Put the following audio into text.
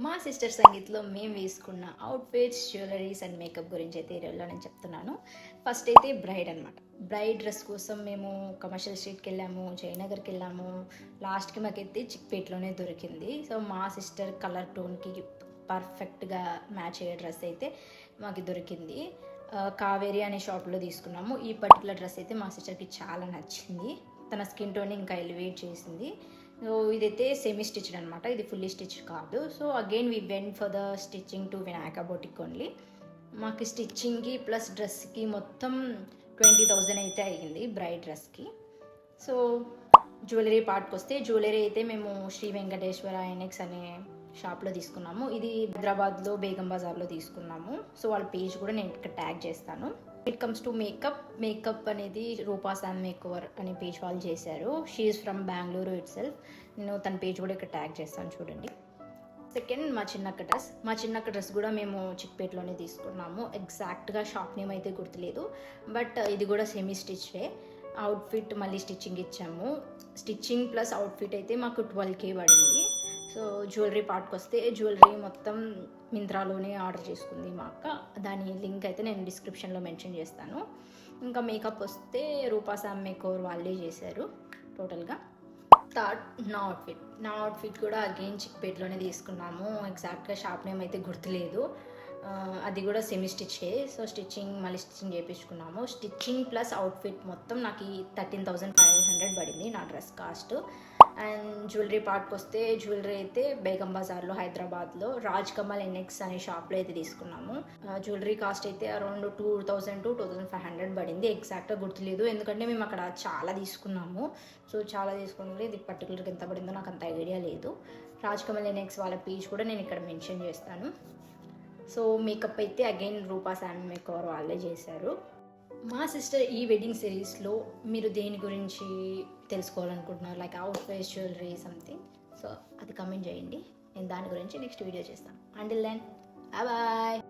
మా సిస్టర్ సంగీత్లో మేము వేసుకున్న అవుట్ఫిట్స్, జ్యువెలరీస్ అండ్ మేకప్ గురించి అయితే ఈరోజులో నేను చెప్తున్నాను. ఫస్ట్ అయితే బ్రైడ్ అనమాట. బ్రైడ్ డ్రెస్ కోసం మేము కమర్షియల్ స్ట్రీట్కి వెళ్ళాము, జయనగర్కి వెళ్ళాము. లాస్ట్కి మాకైతే చిక్పేట్లోనే దొరికింది. సో మా సిస్టర్ కలర్ టోన్కి పర్ఫెక్ట్గా మ్యాచ్ అయ్యే డ్రెస్ అయితే మాకు దొరికింది. కావేరి అనే షాప్లో తీసుకున్నాము. ఈ పర్టికులర్ డ్రెస్ అయితే మా సిస్టర్కి చాలా నచ్చింది. తన స్కిన్ టోన్ ఇంకా ఎలివేట్ చేసింది. సో ఇదైతే సెమీ స్టిచ్డ్ అనమాట, ఇది ఫుల్లీ స్టిచ్ కాదు. So again we went for the stitching to Vinayaka boutique only. మాకు స్టిచ్చింగ్కి ప్లస్ డ్రెస్కి మొత్తం 20,000 అయితే అయ్యింది బ్రైడ్ డ్రెస్కి. సో జ్యువెలరీ పార్ట్కి వస్తే, జ్యువెలరీ అయితే మేము శ్రీ వెంకటేశ్వర ఎన్ఎక్స్ అనే షాప్లో తీసుకున్నాము. ఇది హైదరాబాద్లో బేగం బజార్లో తీసుకున్నాము. సో వాళ్ళ పేజ్ కూడా నేను ఇక్కడ ట్యాగ్ చేస్తాను. ఇట్ కమ్స్ టు మేకప్ అనేది రూపా శామ్ మేకోవర్ అనే పేజ్ వాళ్ళు చేశారు. She's from Bengaluru itself. నేను తన పేజ్ కూడా ఇక్కడ ట్యాగ్ చేస్తాను చూడండి. సెకండ్ మా చిన్నక్క డ్రెస్ కూడా మేము చిక్పేట్లోనే తీసుకున్నాము. ఎగ్జాక్ట్గా షాప్ నేమ్ అయితే గుర్తులేదు, బట్ ఇది కూడా సెమీ స్టిచ్డే. అవుట్ఫిట్ మళ్ళీ స్టిచ్చింగ్ ఇచ్చాము. స్టిచ్చింగ్ ప్లస్ అవుట్ఫిట్ అయితే మాకు 12K పడింది. సో జ్యువెలరీ పార్ట్కి వస్తే, జ్యువెలరీ మొత్తం మింత్రాలోనే ఆర్డర్ చేసుకుంది మా అక్క. దాని లింక్ అయితే నేను డిస్క్రిప్షన్లో మెన్షన్ చేస్తాను. ఇంకా మేకప్ వస్తే రూపా శామ్ మేకోవర్ వాళ్ళే చేశారు టోటల్గా. థర్డ్ నా అవుట్ఫిట్ కూడా అగైన్ చిక్పేట్లోనే తీసుకున్నాము. ఎగ్జాక్ట్గా షాప్ నేమ్ అయితే గుర్తులేదు. అది కూడా సెమీ స్టిచ్చే. సో మళ్ళీ స్టిచ్చింగ్ చేయించుకున్నాము. స్టిచ్చింగ్ ప్లస్ అవుట్ఫిట్ మొత్తం నాకు 13,500 పడింది నా డ్రెస్ కాస్ట్. అండ్ జ్యువెలరీ పార్ట్కి వస్తే, జ్యువెలరీ అయితే బేగం బజార్లో హైదరాబాద్లో రాజ్ కమల్ ఎన్ఎక్స్ అనే షాప్లో అయితే తీసుకున్నాము. జ్యువెలరీ కాస్ట్ అయితే అరౌండ్ 2,000 to 2,500 పడింది. ఎగ్జాక్ట్గా గుర్తులేదు, ఎందుకంటే మేము అక్కడ చాలా తీసుకున్నాము. సో చాలా తీసుకున్నది, ఇది పర్టికులర్గా ఎంత పడిందో నాకు అంత ఐడియా లేదు. రాజ్ కమల్ ఎన్ఎక్స్ వాళ్ళ పేజ్ కూడా నేను ఇక్కడ మెన్షన్ చేస్తాను. సో మేకప్ అయితే అగైన్ రూపా శామ్ మేకోవర్ వాళ్ళే చేశారు. మా సిస్టర్ ఈ వెడ్డింగ్ సిరీస్లో మీరు దేని గురించి తెలుసుకోవాలనుకుంటున్నారు, like outfits, jewellery something, so అది కమెంట్ చేయండి. నేను దాని గురించి నెక్స్ట్ వీడియో చేస్తాను. Until then bye.